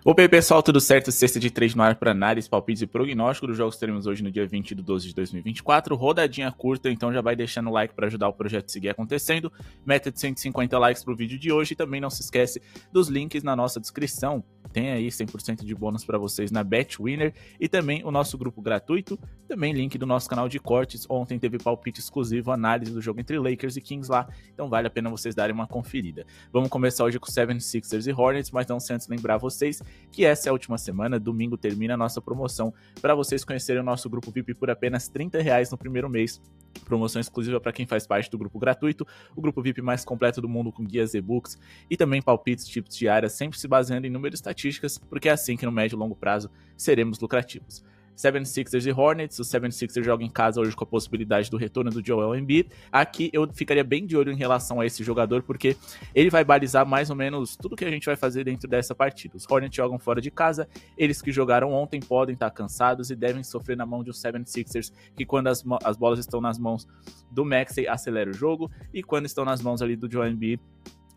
Opa aí pessoal, tudo certo? Sexta de 3 no ar para análise, palpites e prognóstico dos jogos que teremos hoje no dia 20 de 12 de 2024. Rodadinha curta, então já vai deixando o like para ajudar o projeto a seguir acontecendo. Meta de 150 likes pro vídeo de hoje e também não se esquece dos links na nossa descrição. Tem aí 100% de bônus para vocês na Bet Winner e também o nosso grupo gratuito, também link do nosso canal de cortes. Ontem teve palpite exclusivo, análise do jogo entre Lakers e Kings lá, então vale a pena vocês darem uma conferida. Vamos começar hoje com 76ers e Hornets, mas não sem antes lembrar vocês que essa é a última semana, domingo termina a nossa promoção para vocês conhecerem o nosso grupo VIP por apenas R$30 no primeiro mês. Promoção exclusiva para quem faz parte do grupo gratuito, o grupo VIP mais completo do mundo com guias, e-books e também palpites, tips diárias, sempre se baseando em números e estatísticas, porque é assim que no médio e longo prazo seremos lucrativos. 76ers e Hornets, o 76ers joga em casa hoje com a possibilidade do retorno do Joel Embiid. Aqui eu ficaria bem de olho em relação a esse jogador, porque ele vai balizar mais ou menos tudo que a gente vai fazer dentro dessa partida. Os Hornets jogam fora de casa, eles que jogaram ontem podem estar cansados e devem sofrer na mão de um 76ers, que quando as bolas estão nas mãos do Maxey, acelera o jogo, e quando estão nas mãos ali do Joel Embiid,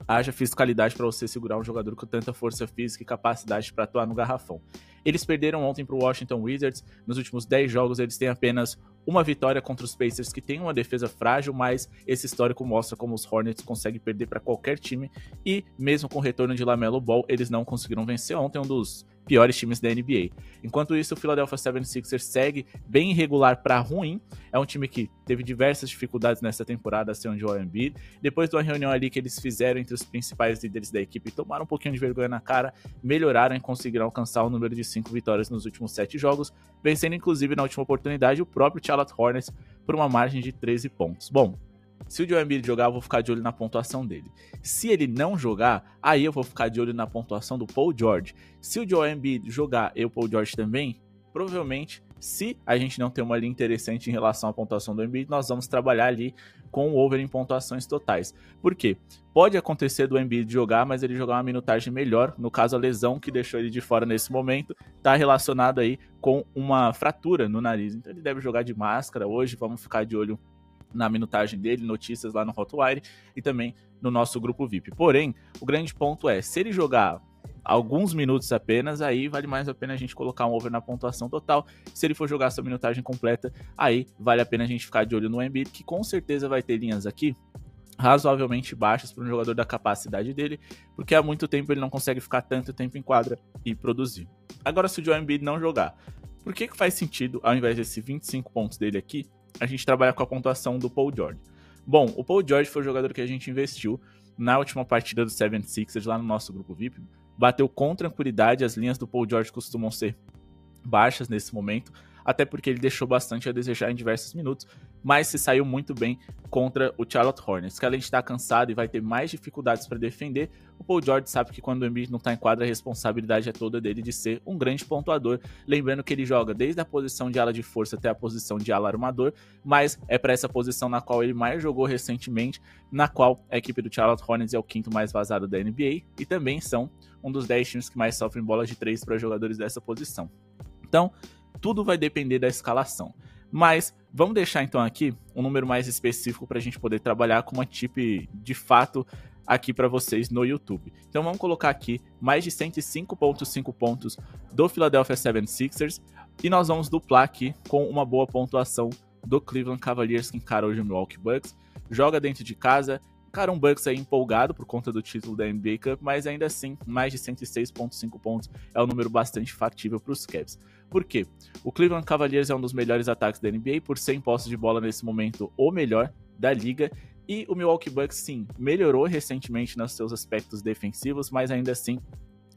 haja fiscalidade para você segurar um jogador com tanta força física e capacidade para atuar no garrafão. Eles perderam ontem para o Washington Wizards. Nos últimos 10 jogos eles têm apenas uma vitória contra os Pacers, que tem uma defesa frágil, mas esse histórico mostra como os Hornets conseguem perder para qualquer time, e mesmo com o retorno de LaMelo Ball, eles não conseguiram vencer ontem, um dos piores times da NBA. Enquanto isso, o Philadelphia 76ers segue bem irregular para ruim. É um time que teve diversas dificuldades nessa temporada sem o Joel Embiid. Depois de uma reunião ali que eles fizeram entre os principais líderes da equipe, tomaram um pouquinho de vergonha na cara, melhoraram e conseguiram alcançar o número de 5 vitórias nos últimos 7 jogos, vencendo inclusive na última oportunidade o próprio Charlotte Hornets por uma margem de 13 pontos. Bom, se o Joel Embiid jogar, eu vou ficar de olho na pontuação dele. Se ele não jogar, aí eu vou ficar de olho na pontuação do Paul George. Se o Joel Embiid jogar e o Paul George também, provavelmente, se a gente não ter uma linha interessante em relação à pontuação do Embiid, nós vamos trabalhar ali com o over em pontuações totais. Por quê? Pode acontecer do Embiid jogar, mas ele jogar uma minutagem melhor. No caso, a lesão que deixou ele de fora nesse momento está relacionado aí com uma fratura no nariz. Então ele deve jogar de máscara hoje. Vamos ficar de olho na minutagem dele, notícias lá no Hotwire e também no nosso grupo VIP. Porém, o grande ponto é, se ele jogar alguns minutos apenas, aí vale mais a pena a gente colocar um over na pontuação total. Se ele for jogar sua minutagem completa, aí vale a pena a gente ficar de olho no Embiid, que com certeza vai ter linhas aqui razoavelmente baixas para um jogador da capacidade dele, porque há muito tempo ele não consegue ficar tanto tempo em quadra e produzir. Agora, se o Joel Embiid não jogar, por que faz sentido, ao invés desses 25 pontos dele aqui, a gente trabalha com a pontuação do Paul George? Bom, o Paul George foi o jogador que a gente investiu na última partida do 76ers lá no nosso grupo VIP. Bateu com tranquilidade, as linhas do Paul George costumam ser baixas nesse momento, até porque ele deixou bastante a desejar em diversos minutos, mas se saiu muito bem contra o Charlotte Hornets, que além de estar cansado e vai ter mais dificuldades para defender, o Paul George sabe que quando o Embiid não está em quadra, a responsabilidade é toda dele de ser um grande pontuador, lembrando que ele joga desde a posição de ala de força até a posição de ala armador, mas é para essa posição na qual ele mais jogou recentemente, na qual a equipe do Charlotte Hornets é o quinto mais vazado da NBA, e também são um dos 10 times que mais sofrem bolas de 3 para jogadores dessa posição. Então, tudo vai depender da escalação. Mas vamos deixar então aqui um número mais específico para a gente poder trabalhar com uma tip de fato aqui para vocês no YouTube. Então vamos colocar aqui mais de 105.5 pontos do Philadelphia 76ers e nós vamos duplar aqui com uma boa pontuação do Cleveland Cavaliers, que encara hoje o Milwaukee Bucks. Joga dentro de casa, cara, um Bucks aí empolgado por conta do título da NBA Cup, mas ainda assim, mais de 106.5 pontos é um número bastante factível para os Cavs. Por quê? O Cleveland Cavaliers é um dos melhores ataques da NBA, por 100 posses de bola nesse momento, o melhor da liga, e o Milwaukee Bucks, sim, melhorou recentemente nos seus aspectos defensivos, mas ainda assim,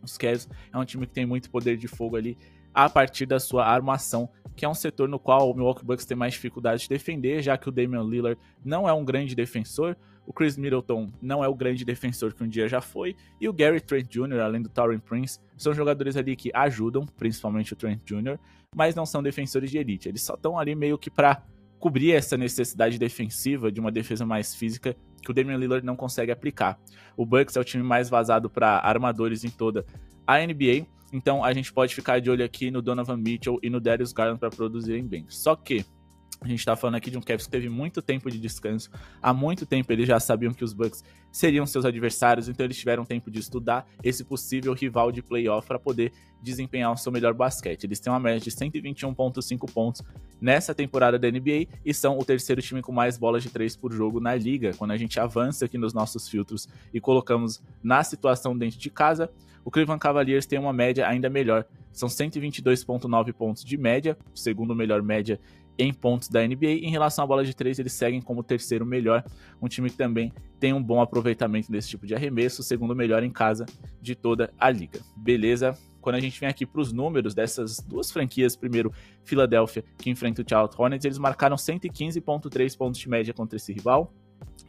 os Cavs é um time que tem muito poder de fogo ali a partir da sua armação, que é um setor no qual o Milwaukee Bucks tem mais dificuldade de defender, já que o Damian Lillard não é um grande defensor, o Chris Middleton não é o grande defensor que um dia já foi, e o Gary Trent Jr., além do Taurean Prince, são jogadores ali que ajudam, principalmente o Trent Jr., mas não são defensores de elite, eles só estão ali meio que para cobrir essa necessidade defensiva de uma defesa mais física que o Damian Lillard não consegue aplicar. O Bucks é o time mais vazado para armadores em toda a NBA, então a gente pode ficar de olho aqui no Donovan Mitchell e no Darius Garland para produzirem bem. Só que A gente tá falando aqui de um Cavs que teve muito tempo de descanso. Há muito tempo eles já sabiam que os Bucks seriam seus adversários, então eles tiveram tempo de estudar esse possível rival de playoff para poder desempenhar o seu melhor basquete. Eles têm uma média de 121,5 pontos nessa temporada da NBA e são o terceiro time com mais bolas de 3 por jogo na liga. Quando a gente avança aqui nos nossos filtros e colocamos na situação dentro de casa, o Cleveland Cavaliers tem uma média ainda melhor. São 122,9 pontos de média, segundo melhor média em pontos da NBA. Em relação à bola de 3, eles seguem como o terceiro melhor, um time que também tem um bom aproveitamento desse tipo de arremesso, o segundo melhor em casa de toda a liga. Beleza? Quando a gente vem aqui para os números dessas duas franquias, primeiro Philadelphia, que enfrenta o Charlotte Hornets, eles marcaram 115,3 pontos de média contra esse rival,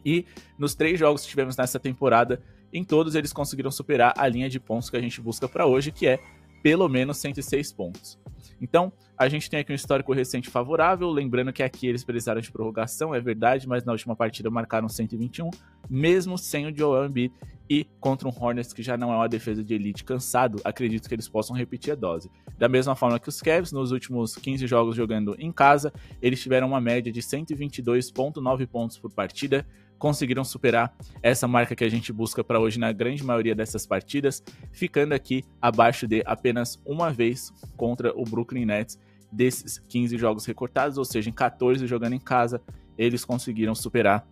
e nos 3 jogos que tivemos nessa temporada, em todos eles conseguiram superar a linha de pontos que a gente busca para hoje, que é pelo menos 106 pontos. Então, a gente tem aqui um histórico recente favorável, lembrando que aqui eles precisaram de prorrogação, é verdade, mas na última partida marcaram 121, mesmo sem o Joel Embiid, e contra um Hornets que já não é uma defesa de elite cansado, acredito que eles possam repetir a dose. Da mesma forma que os Cavs, nos últimos 15 jogos jogando em casa, eles tiveram uma média de 122,9 pontos por partida, conseguiram superar essa marca que a gente busca para hoje na grande maioria dessas partidas, ficando aqui abaixo de apenas uma vez contra o Brooklyn Nets desses 15 jogos recortados, ou seja, em 14 jogando em casa, eles conseguiram superar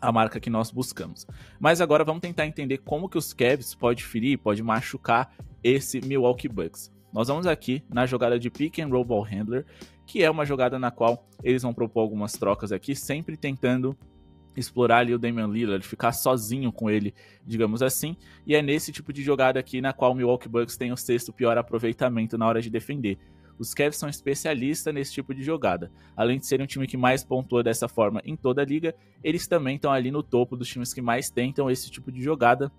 a marca que nós buscamos. Mas agora vamos tentar entender como que os Cavs pode ferir, pode machucar esse Milwaukee Bucks. Nós vamos aqui na jogada de pick and roll ball handler, que é uma jogada na qual eles vão propor algumas trocas aqui, sempre tentando explorar ali o Damian Lillard, ficar sozinho com ele, digamos assim, e é nesse tipo de jogada aqui na qual o Milwaukee Bucks tem o sexto pior aproveitamento na hora de defender. Os Cavs são especialistas nesse tipo de jogada. Além de serem um time que mais pontua dessa forma em toda a liga, eles também estão ali no topo dos times que mais tentam esse tipo de jogada,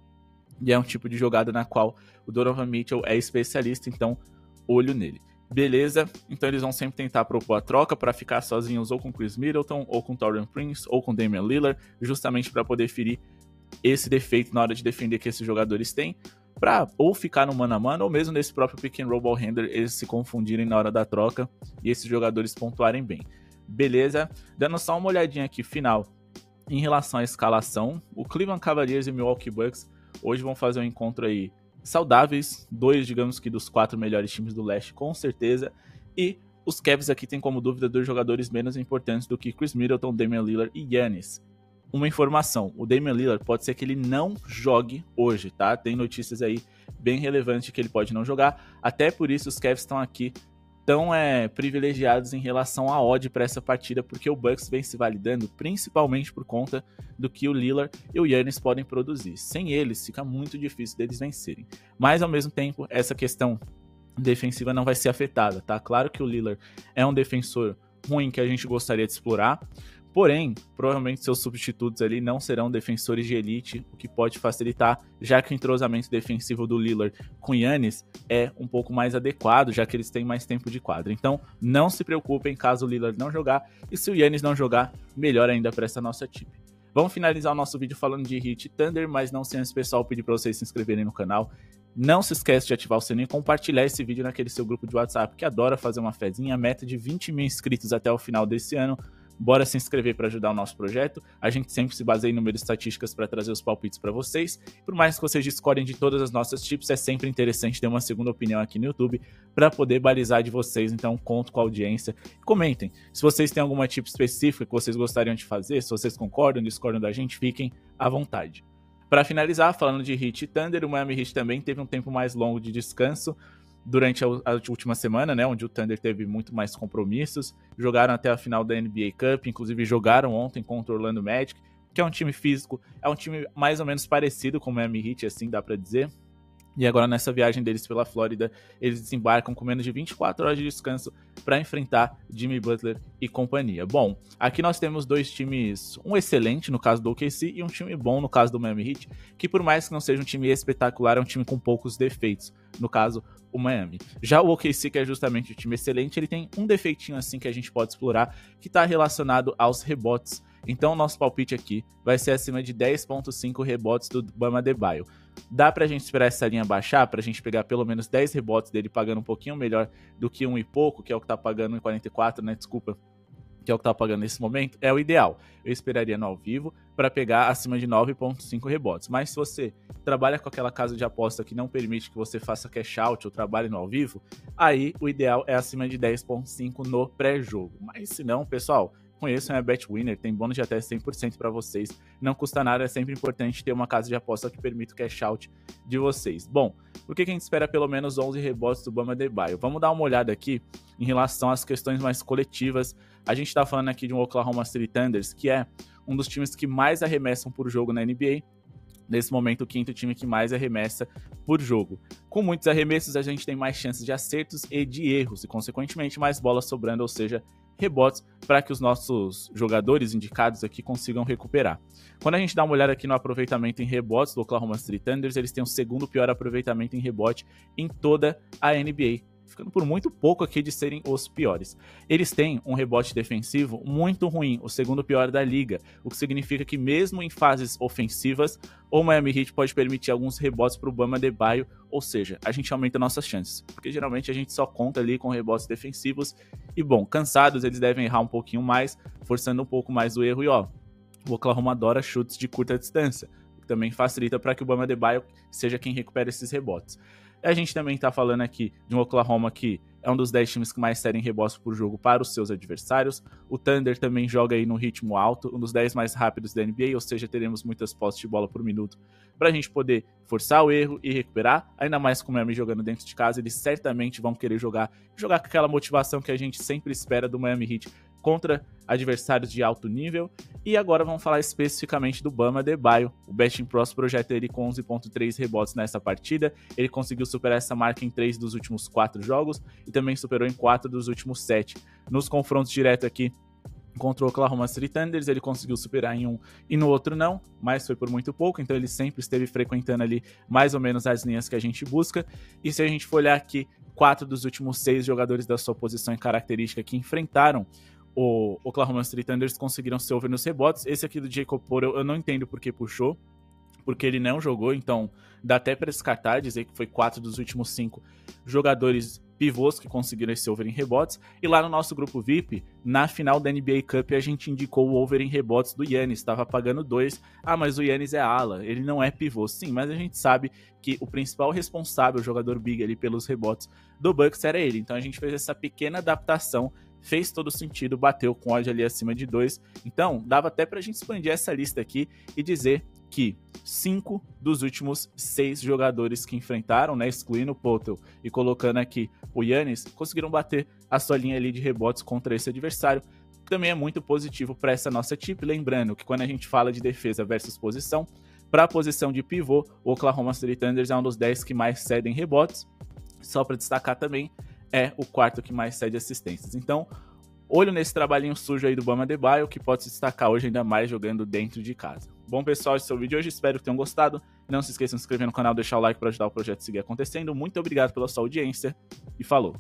e é um tipo de jogada na qual o Donovan Mitchell é especialista, então olho nele. Beleza, então eles vão sempre tentar propor a troca para ficar sozinhos ou com Chris Middleton, ou com Taurean Prince, ou com Damian Lillard, justamente para poder ferir esse defeito na hora de defender que esses jogadores têm, para ou ficar no mano a mano, ou mesmo nesse próprio pick and roll ball handler, eles se confundirem na hora da troca e esses jogadores pontuarem bem. Beleza, dando só uma olhadinha aqui final em relação à escalação, o Cleveland Cavaliers e o Milwaukee Bucks hoje vão fazer um encontro aí saudáveis, 2, digamos que dos 4 melhores times do leste, com certeza, e os Cavs aqui tem como dúvida 2 jogadores menos importantes do que Chris Middleton, Damian Lillard e Giannis. Uma informação, o Damian Lillard pode ser que ele não jogue hoje, tá? Tem notícias aí bem relevantes que ele pode não jogar, até por isso os Cavs estão aqui tão privilegiados em relação à odd para essa partida, porque o Bucks vem se validando principalmente por conta do que o Lillard e o Giannis podem produzir. Sem eles, fica muito difícil deles vencerem. Mas, ao mesmo tempo, essa questão defensiva não vai ser afetada, tá? Claro que o Lillard é um defensor ruim que a gente gostaria de explorar, porém, provavelmente seus substitutos ali não serão defensores de elite, o que pode facilitar, já que o entrosamento defensivo do Lillard com Giannis é um pouco mais adequado, já que eles têm mais tempo de quadra. Então, não se preocupem caso o Lillard não jogar, e se o Giannis não jogar, melhor ainda para essa nossa equipe. Vamos finalizar o nosso vídeo falando de Heat e Thunder, mas não sem antes, pessoal, pedir para vocês se inscreverem no canal. Não se esqueça de ativar o sininho e compartilhar esse vídeo naquele seu grupo de WhatsApp que adora fazer uma fezinha, a meta de 20 mil inscritos até o final desse ano. Bora se inscrever para ajudar o nosso projeto. A gente sempre se baseia em números e estatísticas para trazer os palpites para vocês. Por mais que vocês discordem de todas as nossas tips, é sempre interessante ter uma segunda opinião aqui no YouTube para poder balizar de vocês. Então, conto com a audiência. Comentem. Se vocês têm alguma tip específica que vocês gostariam de fazer, se vocês concordam, discordam da gente, fiquem à vontade. Para finalizar, falando de Heat e Thunder, o Miami Heat também teve um tempo mais longo de descanso durante a última semana, né, onde o Thunder teve muito mais compromissos, jogaram até a final da NBA Cup, inclusive jogaram ontem contra o Orlando Magic, que é um time físico, é um time mais ou menos parecido com o Miami Heat, assim dá pra dizer. E agora nessa viagem deles pela Flórida, eles desembarcam com menos de 24 horas de descanso para enfrentar Jimmy Butler e companhia. Bom, aqui nós temos dois times, um excelente no caso do OKC e um time bom no caso do Miami Heat, que por mais que não seja um time espetacular, é um time com poucos defeitos, no caso o Miami. Já o OKC, que é justamente o time excelente, ele tem um defeitinho assim que a gente pode explorar, que está relacionado aos rebotes. Então o nosso palpite aqui vai ser acima de 10.5 rebotes do Bam Adebayo. Dá pra gente esperar essa linha baixar, pra gente pegar pelo menos 10 rebotes dele pagando um pouquinho melhor do que 1 e pouco, que é o que tá pagando 1,44, né, desculpa, que é o que tá pagando nesse momento, é o ideal. Eu esperaria no ao vivo para pegar acima de 9,5 rebotes. Mas se você trabalha com aquela casa de aposta que não permite que você faça cash out ou trabalhe no ao vivo, aí o ideal é acima de 10,5 no pré-jogo. Mas se não, pessoal, conheçam a BetWinner, tem bônus de até 100% para vocês. Não custa nada, é sempre importante ter uma casa de aposta que permita o cash out de vocês. Bom, por que a gente espera pelo menos 11 rebotes do Bam Adebayo? Vamos dar uma olhada aqui em relação às questões mais coletivas. A gente está falando aqui de um Oklahoma City Thunders, que é um dos times que mais arremessam por jogo na NBA. Nesse momento, o quinto time que mais arremessa por jogo. Com muitos arremessos, a gente tem mais chances de acertos e de erros, e consequentemente mais bolas sobrando, ou seja, rebotes, para que os nossos jogadores indicados aqui consigam recuperar. Quando a gente dá uma olhada aqui no aproveitamento em rebotes do Oklahoma City Thunders, eles têm o segundo pior aproveitamento em rebote em toda a NBA, ficando por muito pouco aqui de serem os piores. Eles têm um rebote defensivo muito ruim, o segundo pior da liga, o que significa que mesmo em fases ofensivas, o Miami Heat pode permitir alguns rebotes para o Bam Adebayo, ou seja, a gente aumenta nossas chances, porque geralmente a gente só conta ali com rebotes defensivos, e bom, cansados eles devem errar um pouquinho mais, forçando um pouco mais o erro, e ó, o Oklahoma adora chutes de curta distância, o que também facilita para que o Bam Adebayo seja quem recupere esses rebotes. A gente também está falando aqui de um Oklahoma que é um dos 10 times que mais cedem rebotes por jogo para os seus adversários. O Thunder também joga aí no ritmo alto, um dos 10 mais rápidos da NBA, ou seja, teremos muitas posses de bola por minuto para a gente poder forçar o erro e recuperar. Ainda mais com o Miami jogando dentro de casa, eles certamente vão querer jogar com aquela motivação que a gente sempre espera do Miami Heat contra adversários de alto nível. E agora vamos falar especificamente do Bam Adebayo. O Betting Pros projeta ele com 11,3 rebotes nessa partida. Ele conseguiu superar essa marca em 3 dos últimos 4 jogos e também superou em 4 dos últimos 7. Nos confrontos diretos aqui contra o Oklahoma City Thunders, ele conseguiu superar em um e no outro não, mas foi por muito pouco, então ele sempre esteve frequentando ali mais ou menos as linhas que a gente busca. E se a gente for olhar aqui, 4 dos últimos 6 jogadores da sua posição e característica que enfrentaram o Oklahoma City Thunders conseguiram ser over nos rebotes. Esse aqui do Jacob Porter eu não entendo porque puxou, porque ele não jogou, então dá até para descartar, dizer que foi 4 dos últimos 5 jogadores pivôs que conseguiram esse over em rebotes. E lá no nosso grupo VIP, na final da NBA Cup, a gente indicou o over em rebotes do Giannis, estava pagando 2. Ah, mas o Giannis é ala, ele não é pivô. Sim, mas a gente sabe que o principal responsável, o jogador big ali pelos rebotes do Bucks era ele, então a gente fez essa pequena adaptação, fez todo sentido, bateu com odd ali acima de 2. Então, dava até pra gente expandir essa lista aqui e dizer que 5 dos últimos 6 jogadores que enfrentaram, né, excluindo o Poeltl e colocando aqui o Giannis, conseguiram bater a sua linha ali de rebotes contra esse adversário, que também é muito positivo para essa nossa tip. Lembrando que quando a gente fala de defesa versus posição, para a posição de pivô, o Oklahoma City Thunders é um dos 10 que mais cedem rebotes. Só para destacar também, é o quarto que mais cede assistências. Então, olho nesse trabalhinho sujo aí do Bam Adebayo, que pode se destacar hoje ainda mais jogando dentro de casa. Bom, pessoal, esse é o vídeo de hoje, espero que tenham gostado. Não se esqueçam de se inscrever no canal, deixar o like para ajudar o projeto a seguir acontecendo. Muito obrigado pela sua audiência e falou!